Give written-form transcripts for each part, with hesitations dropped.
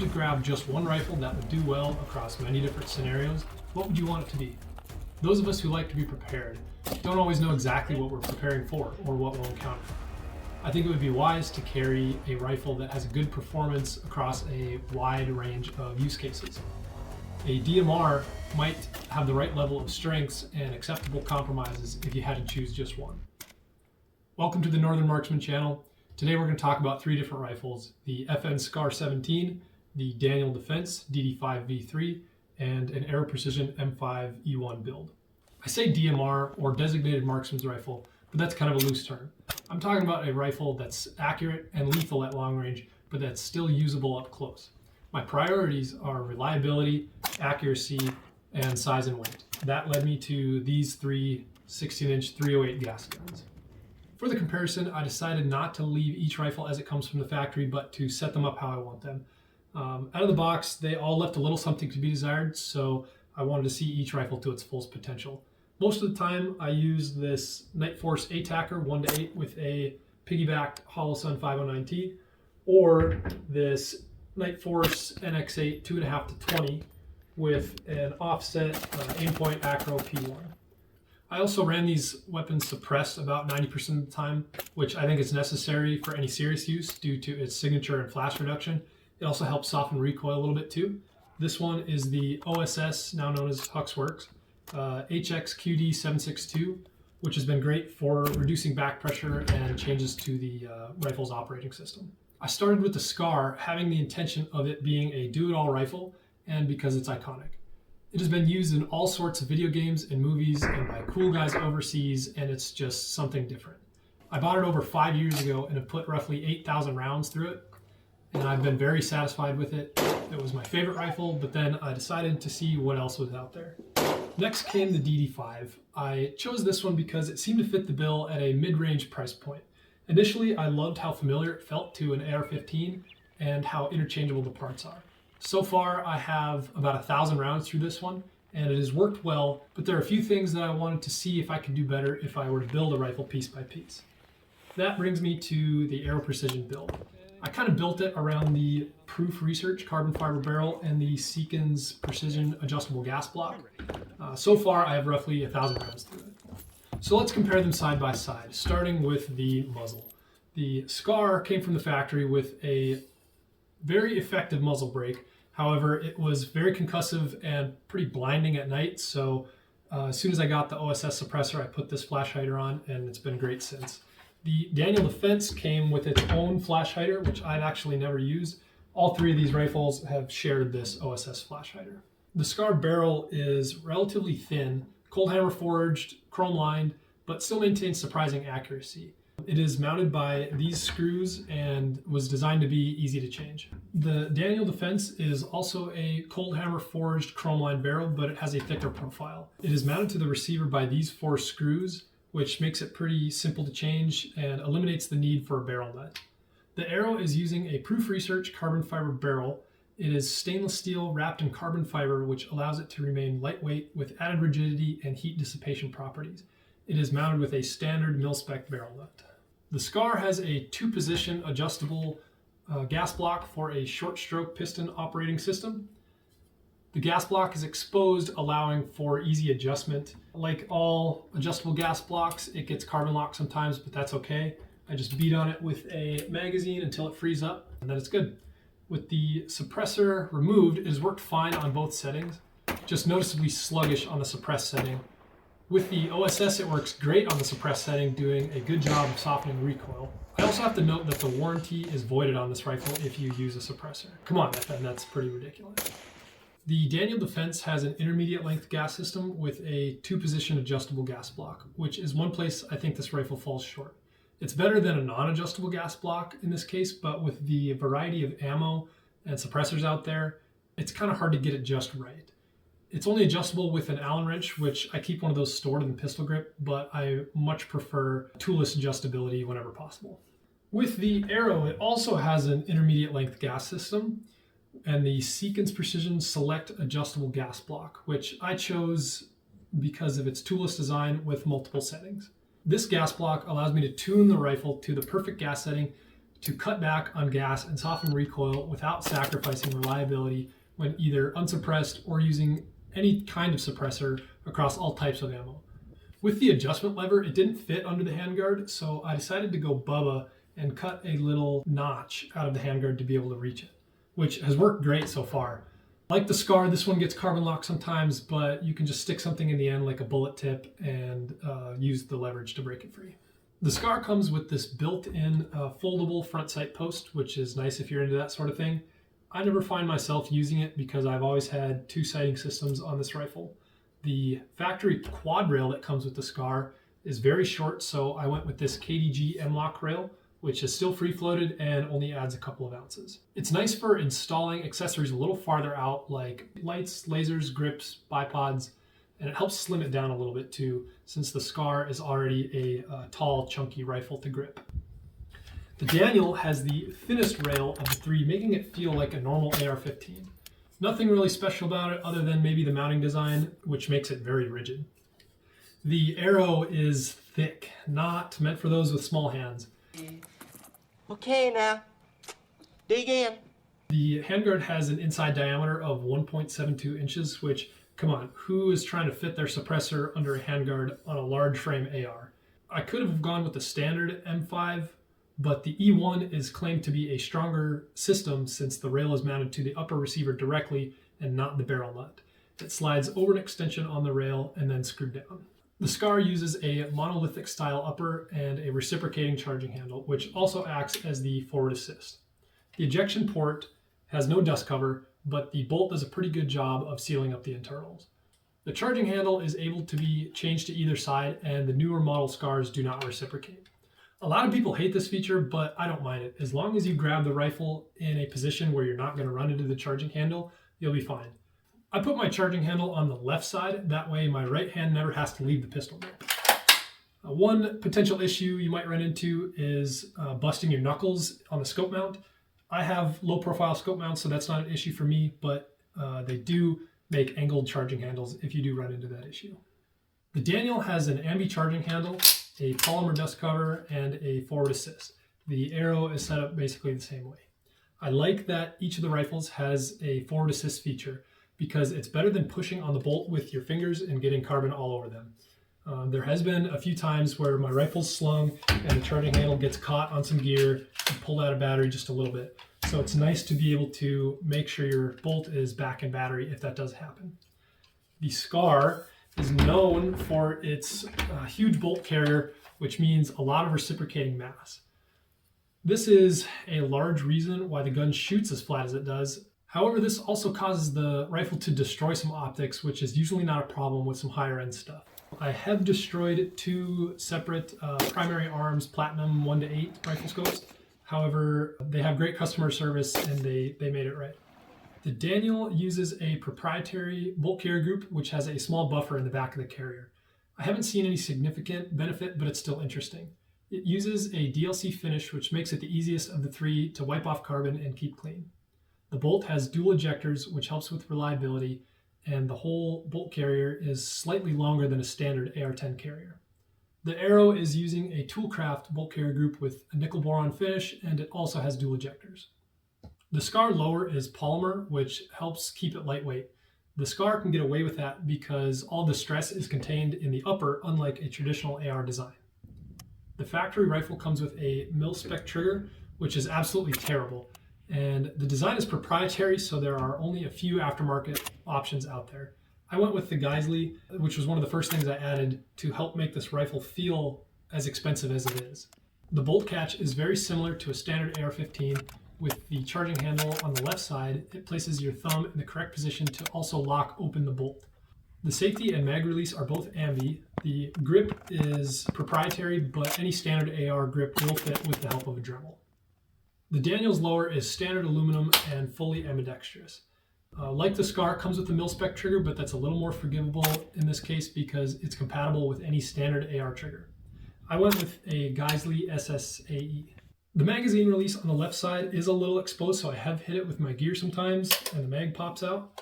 could grab just one rifle that would do well across many different scenarios, what would you want it to be? Those of us who like to be prepared don't always know exactly what we're preparing for or what we'll encounter. I think it would be wise to carry a rifle that has a good performance across a wide range of use cases. A DMR might have the right level of strengths and acceptable compromises if you had to choose just one. Welcome to the Northern Marksman channel. Today we're going to talk about three different rifles: the FN SCAR 17, the Daniel Defense DD5V3, and an Aero Precision M5E1 build. I say DMR, or Designated Marksman's Rifle, but that's kind of a loose term. I'm talking about a rifle that's accurate and lethal at long range, but that's still usable up close. My priorities are reliability, accuracy, and size and weight. That led me to these three 16-inch 308 gas guns. For the comparison, I decided not to leave each rifle as it comes from the factory, but to set them up how I want them. Out of the box, they all left a little something to be desired, so I wanted to see each rifle to its fullest potential. Most of the time, I use this Night Force ATACR 1-8 with a piggybacked Holosun 509T, or this Night Force NX8 2.5-20 with an offset Aimpoint Acro P1. I also ran these weapons suppressed about 90% of the time, which I think is necessary for any serious use due to its signature and flash reduction. It also helps soften recoil a little bit too. This one is the OSS, now known as Huxworks, HXQD762, which has been great for reducing back pressure and changes to the rifle's operating system. I started with the SCAR having the intention of it being a do-it-all rifle, and because it's iconic. It has been used in all sorts of video games and movies and by cool guys overseas, and it's just something different. I bought it over 5 years ago and have put roughly 8,000 rounds through it, and I've been very satisfied with it. It was my favorite rifle, but then I decided to see what else was out there. Next came the DD5. I chose this one because it seemed to fit the bill at a mid-range price point. Initially, I loved how familiar it felt to an AR-15 and how interchangeable the parts are. So far, I have about 1,000 rounds through this one, and it has worked well, but there are a few things that I wanted to see if I could do better if I were to build a rifle piece by piece. That brings me to the Aero Precision build. I kind of built it around the Proof Research carbon fiber barrel and the Seekins Precision adjustable gas block. So far, I have roughly 1,000 rounds through it. So let's compare them side by side, starting with the muzzle. The SCAR came from the factory with a very effective muzzle brake. However, it was very concussive and pretty blinding at night, so as soon as I got the OSS suppressor, I put this flash hider on, and it's been great since. The Daniel Defense came with its own flash hider, which I've actually never used. All three of these rifles have shared this OSS flash hider. The SCAR barrel is relatively thin, cold hammer forged, chrome lined, but still maintains surprising accuracy. It is mounted by these screws and was designed to be easy to change. The Daniel Defense is also a cold hammer forged chrome lined barrel, but it has a thicker profile. It is mounted to the receiver by these 4 screws, which makes it pretty simple to change and eliminates the need for a barrel nut. The Aero is using a Proof Research carbon fiber barrel. It is stainless steel wrapped in carbon fiber, which allows it to remain lightweight with added rigidity and heat dissipation properties. It is mounted with a standard mil-spec barrel nut. The SCAR has a 2-position adjustable gas block for a short stroke piston operating system. The gas block is exposed, allowing for easy adjustment. Like all adjustable gas blocks, it gets carbon locked sometimes, but that's okay. I just beat on it with a magazine until it frees up, and then it's good. With the suppressor removed, it has worked fine on both settings, just noticeably sluggish on the suppressed setting. With the OSS, it works great on the suppressed setting, doing a good job of softening recoil. I also have to note that the warranty is voided on this rifle if you use a suppressor. Come on, FN, that's pretty ridiculous. The Daniel Defense has an intermediate length gas system with a 2-position adjustable gas block, which is one place I think this rifle falls short. It's better than a non-adjustable gas block in this case, but with the variety of ammo and suppressors out there, it's kind of hard to get it just right. It's only adjustable with an Allen wrench, which I keep one of those stored in the pistol grip, but I much prefer toolless adjustability whenever possible. With the Aero, it also has an intermediate length gas system and the Seekins Precision Select adjustable gas block, which I chose because of its toolless design with multiple settings. This gas block allows me to tune the rifle to the perfect gas setting to cut back on gas and soften recoil without sacrificing reliability when either unsuppressed or using any kind of suppressor across all types of ammo. With the adjustment lever, it didn't fit under the handguard, so I decided to go Bubba and cut a little notch out of the handguard to be able to reach it, which has worked great so far. Like the SCAR, this one gets carbon lock sometimes, but you can just stick something in the end like a bullet tip and use the leverage to break it free. The SCAR comes with this built-in foldable front sight post, which is nice if you're into that sort of thing. I never find myself using it because I've always had two sighting systems on this rifle. The factory quad rail that comes with the SCAR is very short, so I went with this KDG M-LOK rail, which is still free-floated and only adds a couple of ounces. It's nice for installing accessories a little farther out, like lights, lasers, grips, bipods, and it helps slim it down a little bit too, since the SCAR is already a tall, chunky rifle to grip. The Daniel has the thinnest rail of the three, making it feel like a normal AR-15. Nothing really special about it other than maybe the mounting design, which makes it very rigid. The Aero is thick, not meant for those with small hands. Okay, now, dig in. The handguard has an inside diameter of 1.72 inches, which, come on, who is trying to fit their suppressor under a handguard on a large frame AR? I could have gone with the standard M5, but the E1 is claimed to be a stronger system since the rail is mounted to the upper receiver directly and not the barrel nut. It slides over an extension on the rail and then screwed down. The SCAR uses a monolithic style upper and a reciprocating charging handle, which also acts as the forward assist. The ejection port has no dust cover, but the bolt does a pretty good job of sealing up the internals. The charging handle is able to be changed to either side, and the newer model SCARs do not reciprocate. A lot of people hate this feature, but I don't mind it. As long as you grab the rifle in a position where you're not going to run into the charging handle, you'll be fine. I put my charging handle on the left side, that way my right hand never has to leave the pistol grip. One potential issue you might run into is busting your knuckles on the scope mount. I have low profile scope mounts, so that's not an issue for me, but they do make angled charging handles if you do run into that issue. The Daniel has an ambi charging handle, a polymer dust cover, and a forward assist. The Aero is set up basically the same way. I like that each of the rifles has a forward assist feature because it's better than pushing on the bolt with your fingers and getting carbon all over them. There has been a few times where my rifle's slung and the charging handle gets caught on some gear and pulled out of battery just a little bit. So it's nice to be able to make sure your bolt is back in battery if that does happen. The SCAR is known for its huge bolt carrier, which means a lot of reciprocating mass. This is a large reason why the gun shoots as flat as it does. However, this also causes the rifle to destroy some optics, which is usually not a problem with some higher end stuff. I have destroyed two separate primary arms platinum 1-8 rifle scopes. However, they have great customer service and they made it right. The Daniel uses a proprietary bolt carrier group, which has a small buffer in the back of the carrier. I haven't seen any significant benefit, but it's still interesting. It uses a DLC finish, which makes it the easiest of the three to wipe off carbon and keep clean. The bolt has dual ejectors, which helps with reliability, and the whole bolt carrier is slightly longer than a standard AR10 carrier. The Aero is using a Toolcraft bolt carrier group with a nickel boron finish, and it also has dual ejectors. The SCAR lower is polymer, which helps keep it lightweight. The SCAR can get away with that because all the stress is contained in the upper, unlike a traditional AR design. The factory rifle comes with a mil-spec trigger, which is absolutely terrible. And the design is proprietary, so there are only a few aftermarket options out there. I went with the Geisley, which was one of the first things I added to help make this rifle feel as expensive as it is. The bolt catch is very similar to a standard AR-15. With the charging handle on the left side, it places your thumb in the correct position to also lock open the bolt. The safety and mag release are both ambi. The grip is proprietary, but any standard AR grip will fit with the help of a Dremel. The Daniel's lower is standard aluminum and fully ambidextrous. Like the SCAR, comes with a mil-spec trigger, but that's a little more forgivable in this case because it's compatible with any standard AR trigger. I went with a Geisley SSAE. The magazine release on the left side is a little exposed, so I have hit it with my gear sometimes, and the mag pops out.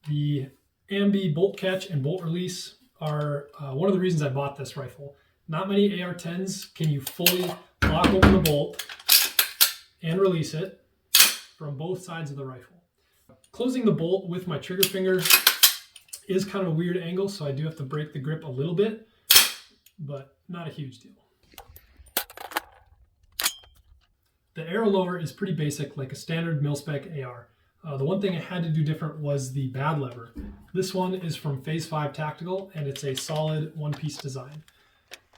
The ambi bolt catch and bolt release are one of the reasons I bought this rifle. Not many AR-10s can you fully lock open the bolt and release it from both sides of the rifle. Closing the bolt with my trigger finger is kind of a weird angle, so I do have to break the grip a little bit, but not a huge deal. The Aero lower is pretty basic, like a standard mil-spec AR. The one thing I had to do different was the bad lever. This one is from Phase 5 Tactical, and it's a solid one-piece design.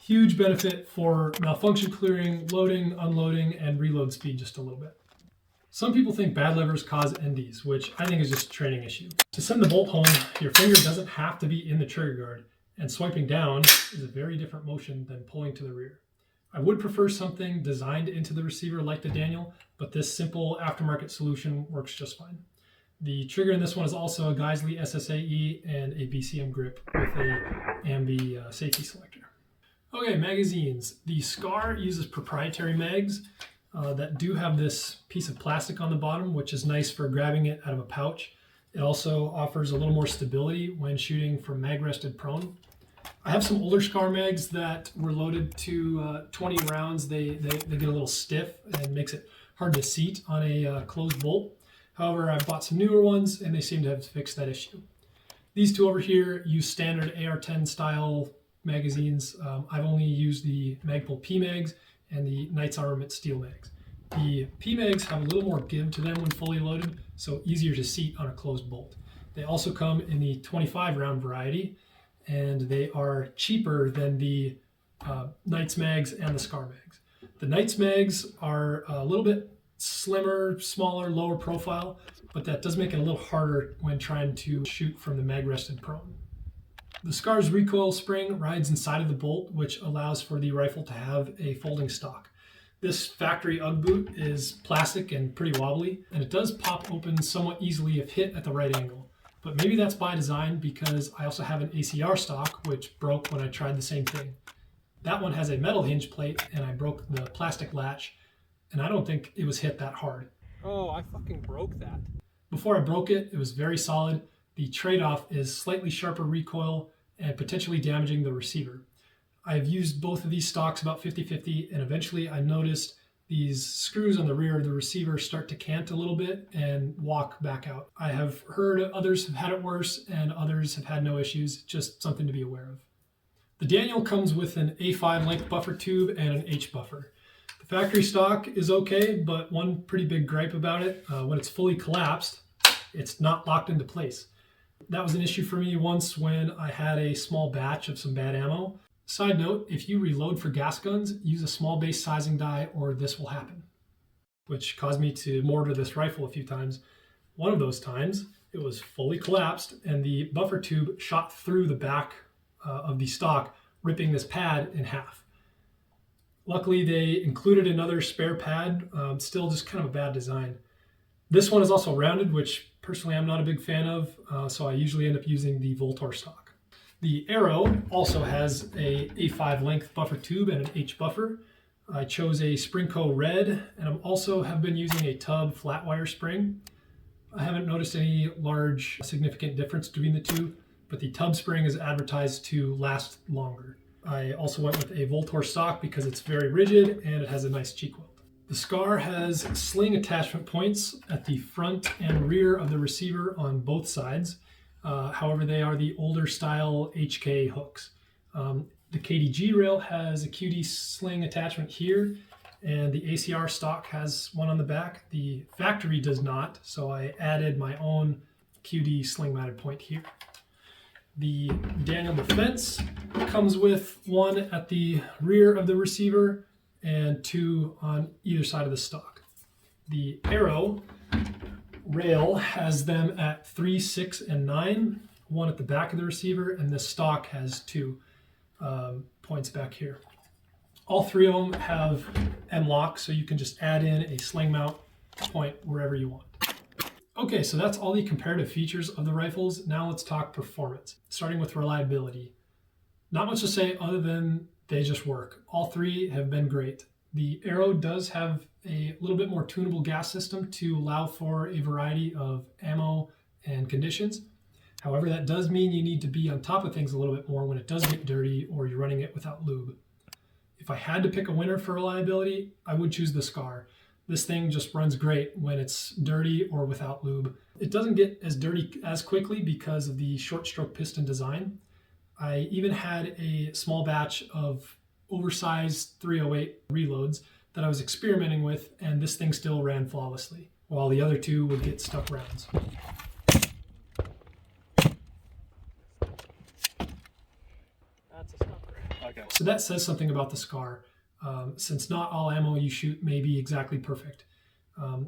Huge benefit for malfunction clearing, loading, unloading, and reload speed just a little bit. Some people think bad levers cause NDs, which I think is just a training issue. To send the bolt home, your finger doesn't have to be in the trigger guard, and swiping down is a very different motion than pulling to the rear. I would prefer something designed into the receiver like the Daniel, but this simple aftermarket solution works just fine. The trigger in this one is also a Geisley SSAE and a BCM grip with a ambi safety selector. Okay, magazines. The SCAR uses proprietary mags that do have this piece of plastic on the bottom, which is nice for grabbing it out of a pouch. It also offers a little more stability when shooting from mag rested prone. I have some older SCAR mags that were loaded to 20 rounds. They get a little stiff and makes it hard to seat on a closed bolt. However, I bought some newer ones and they seem to have fixed that issue. These two over here use standard AR10 style magazines. I've only used the Magpul P-Mags and the Knights Armament steel mags. The P-Mags have a little more give to them when fully loaded, so easier to seat on a closed bolt. They also come in the 25 round variety, and they are cheaper than the Knights mags and the SCAR mags. The Knights mags are a little bit slimmer, smaller, lower profile, but that does make it a little harder when trying to shoot from the mag rested prone. The SCAR's recoil spring rides inside of the bolt, which allows for the rifle to have a folding stock. This factory UGG boot is plastic and pretty wobbly, and it does pop open somewhat easily if hit at the right angle. But maybe that's by design, because I also have an ACR stock, which broke when I tried the same thing. That one has a metal hinge plate, and I broke the plastic latch, and I don't think it was hit that hard. Oh, I fucking broke that. Before I broke it, it was very solid. The trade-off is slightly sharper recoil and potentially damaging the receiver. I've used both of these stocks about 50-50, and eventually I noticed these screws on the rear of the receiver start to cant a little bit and walk back out. I have heard others have had it worse and others have had no issues, just something to be aware of. The Daniel comes with an A5 length buffer tube and an H buffer. The factory stock is okay, but one pretty big gripe about it, when it's fully collapsed, it's not locked into place. That was an issue for me once when I had a small batch of some bad ammo. Side note, if you reload for gas guns, use a small base sizing die or this will happen. Which caused me to mortar this rifle a few times. One of those times, it was fully collapsed and the buffer tube shot through the back of the stock, ripping this pad in half. Luckily, they included another spare pad, still just kind of a bad design. This one is also rounded, which personally I'm not a big fan of, so I usually end up using the Voltor stock. The Aero also has a A5 length buffer tube and an H buffer. I chose a Springco red, and I also have been using a tub flat wire spring. I haven't noticed any large significant difference between the two, but the tub spring is advertised to last longer. I also went with a Voltor stock because it's very rigid and it has a nice cheek weld. The SCAR has sling attachment points at the front and rear of the receiver on both sides. However, they are the older style HK hooks. The KDG rail has a QD sling attachment here, and the ACR stock has one on the back. The factory does not, so I added my own QD sling mounted point here. The Daniel Defense comes with one at the rear of the receiver and two on either side of the stock. The Aero rail has them at 3, 6, and 9, one at the back of the receiver, and the stock has two points back here. All three of them have M-lock, so you can just add in a sling mount point wherever you want. Okay, so that's all the comparative features of the rifles. Now let's talk performance, starting with reliability. Not much to say other than they just work. All three have been great. The Aero does have a little bit more tunable gas system to allow for a variety of ammo and conditions. However, that does mean you need to be on top of things a little bit more when it does get dirty or you're running it without lube. If I had to pick a winner for reliability, I would choose the SCAR. This thing just runs great when it's dirty or without lube. It doesn't get as dirty as quickly because of the short stroke piston design. I even had a small batch of oversized 308 reloads that I was experimenting with, and this thing still ran flawlessly, while the other two would get stuck rounds. That's a stopper. Okay. So that says something about the SCAR, since not all ammo you shoot may be exactly perfect.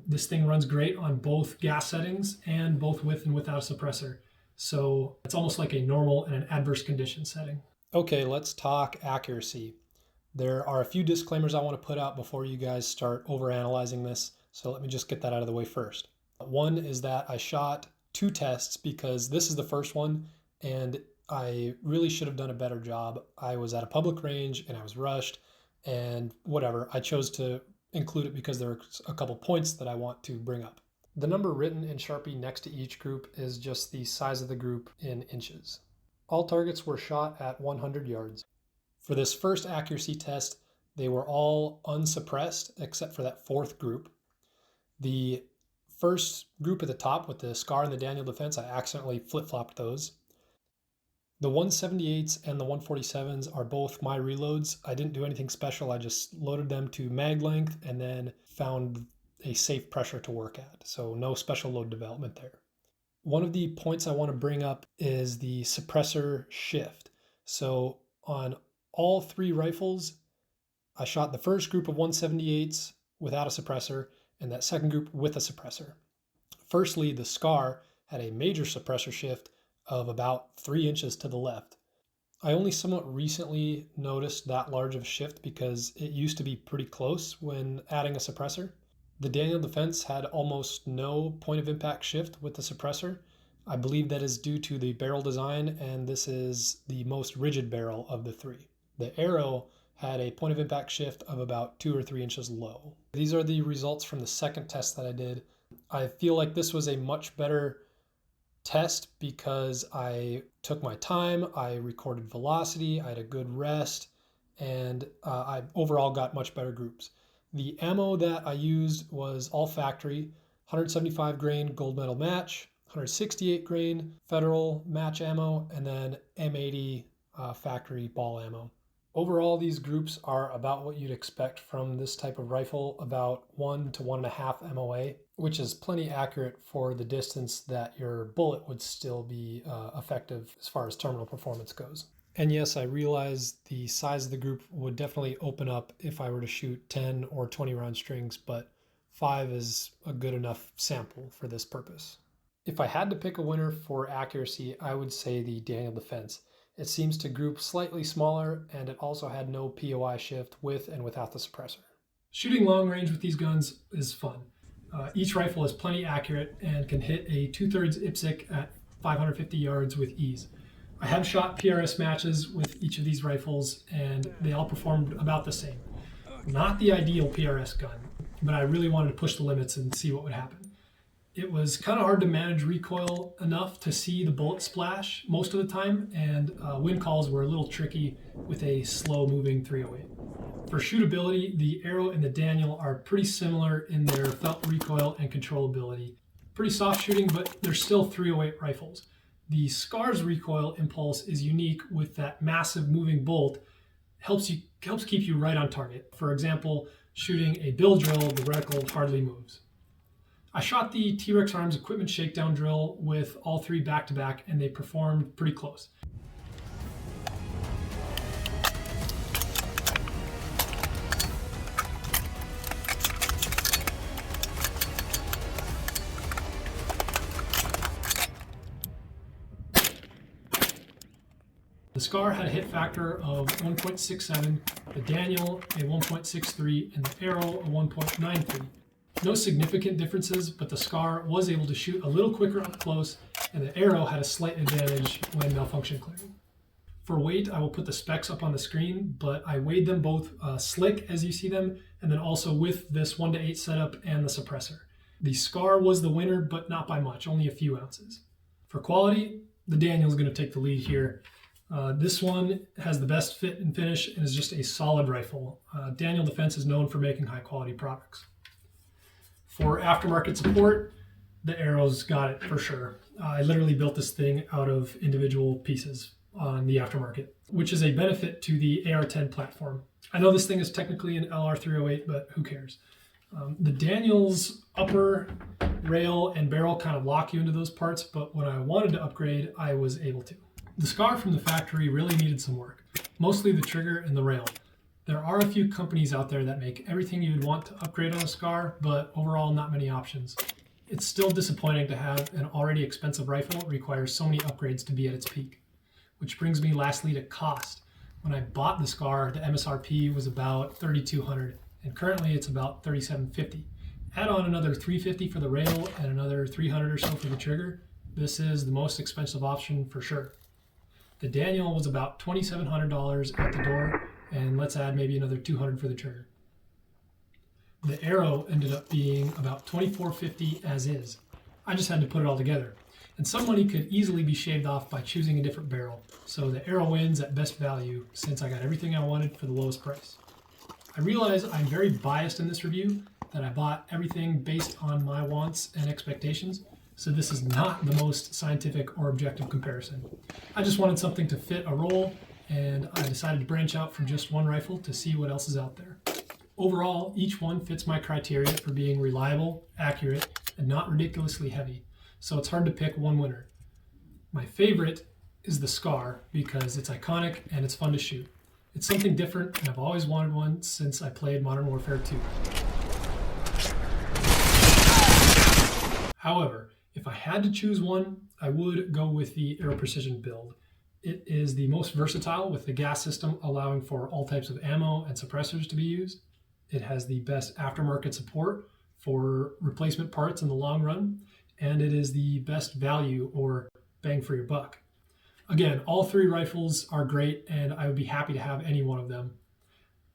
This thing runs great on both gas settings and both with and without a suppressor. So it's almost like a normal and an adverse condition setting. Okay, let's talk accuracy. There are a few disclaimers I want to put out before you guys start overanalyzing this, so let me just get that out of the way first. One is that I shot 2 tests because this is the first one, and I really should have done a better job. I was at a public range and I was rushed, and whatever, I chose to include it because there are a couple points that I want to bring up. The number written in Sharpie next to each group is just the size of the group in inches. All targets were shot at 100 yards. For this first accuracy test, they were all unsuppressed except for that 4th group. The first group at the top with the SCAR and the Daniel Defense, I accidentally flip-flopped those. The 178s and the 147s are both my reloads. I didn't do anything special. I just loaded them to mag length and then found a safe pressure to work at. So no special load development there. One of the points I want to bring up is the suppressor shift. So on all 3 rifles, I shot the first group of 178s without a suppressor and that second group with a suppressor. Firstly, the SCAR had a major suppressor shift of about 3 inches to the left. I only somewhat recently noticed that large of a shift because it used to be pretty close when adding a suppressor. The Daniel Defense had almost no point of impact shift with the suppressor. I believe that is due to the barrel design, and this is the most rigid barrel of the 3. The Aero had a point of impact shift of about 2 or 3 inches low. These are the results from the second test that I did. I feel like this was a much better test because I took my time, I recorded velocity, I had a good rest, and I overall got much better groups. The ammo that I used was all factory, 175 grain gold medal match, 168 grain federal match ammo, and then M80 factory ball ammo. Overall, these groups are about what you'd expect from this type of rifle, about 1 to 1.5 MOA, which is plenty accurate for the distance that your bullet would still be effective as far as terminal performance goes. And yes, I realize the size of the group would definitely open up if I were to shoot 10 or 20 round strings, but 5 is a good enough sample for this purpose. If I had to pick a winner for accuracy, I would say the Daniel Defense. It seems to group slightly smaller, and it also had no POI shift with and without the suppressor. Shooting long range with these guns is fun. Each rifle is plenty accurate and can hit a 2/3 IPSC at 550 yards with ease. I have shot PRS matches with each of these rifles, and they all performed about the same. Not the ideal PRS gun, but I really wanted to push the limits and see what would happen. It was kind of hard to manage recoil enough to see the bullet splash most of the time, and wind calls were a little tricky with a slow moving 308. For shootability, the Aero and the Daniel are pretty similar in their felt recoil and controllability. Pretty soft shooting, but they're still 308 rifles. The SCAR's recoil impulse is unique with that massive moving bolt, helps keep you right on target. For example, shooting a bill drill, the reticle hardly moves. I shot the T-Rex Arms equipment shakedown drill with all 3 back-to-back, and they performed pretty close. The SCAR had a hit factor of 1.67, the Daniel a 1.63, and the Aero a 1.93. No significant differences, but the SCAR was able to shoot a little quicker up close, and the Aero had a slight advantage when malfunction clearing. For weight, I will put the specs up on the screen, but I weighed them both slick as you see them, and then also with this 1:8 setup and the suppressor. The SCAR was the winner, but not by much, only a few ounces. For quality, the Daniel is going to take the lead here. This one has the best fit and finish and is just a solid rifle. Daniel Defense is known for making high quality products. For aftermarket support, the Aero's got it for sure. I literally built this thing out of individual pieces on the aftermarket, which is a benefit to the AR10 platform. I know this thing is technically an LR308, but who cares? The Daniels upper rail and barrel kind of lock you into those parts, but when I wanted to upgrade, I was able to. The SCAR from the factory really needed some work, mostly the trigger and the rail. There are a few companies out there that make everything you'd want to upgrade on a SCAR, but overall not many options. It's still disappointing to have an already expensive rifle that requires so many upgrades to be at its peak. Which brings me lastly to cost. When I bought the SCAR, the MSRP was about $3,200, and currently it's about $3,750. Add on another $350 for the rail and another $300 or so for the trigger. This is the most expensive option for sure. The Daniel was about $2,700 at the door, and let's add maybe another $200 for the trigger. The Aero ended up being about $2,450 as is. I just had to put it all together. And some money could easily be shaved off by choosing a different barrel. So the Aero wins at best value since I got everything I wanted for the lowest price. I realize I'm very biased in this review, that I bought everything based on my wants and expectations. So this is not the most scientific or objective comparison. I just wanted something to fit a role, and I decided to branch out from just one rifle to see what else is out there. Overall, each one fits my criteria for being reliable, accurate, and not ridiculously heavy. So it's hard to pick one winner. My favorite is the SCAR because it's iconic and it's fun to shoot. It's something different, and I've always wanted one since I played Modern Warfare 2. However, if I had to choose one, I would go with the Aero Precision build. It is the most versatile, with the gas system allowing for all types of ammo and suppressors to be used. It has the best aftermarket support for replacement parts in the long run, and it is the best value or bang for your buck. Again, all three rifles are great, and I would be happy to have any one of them.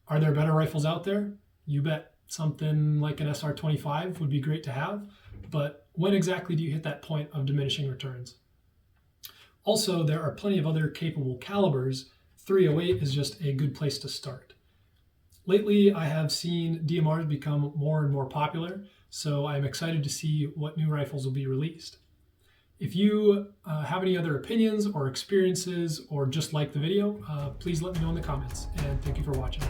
Are there better rifles out there? You bet. Something like an SR25 would be great to have, but when exactly do you hit that point of diminishing returns? Also, there are plenty of other capable calibers. 308 is just a good place to start. Lately, I have seen DMRs become more and more popular, so I'm excited to see what new rifles will be released. If you have any other opinions or experiences or just like the video, please let me know in the comments, and thank you for watching.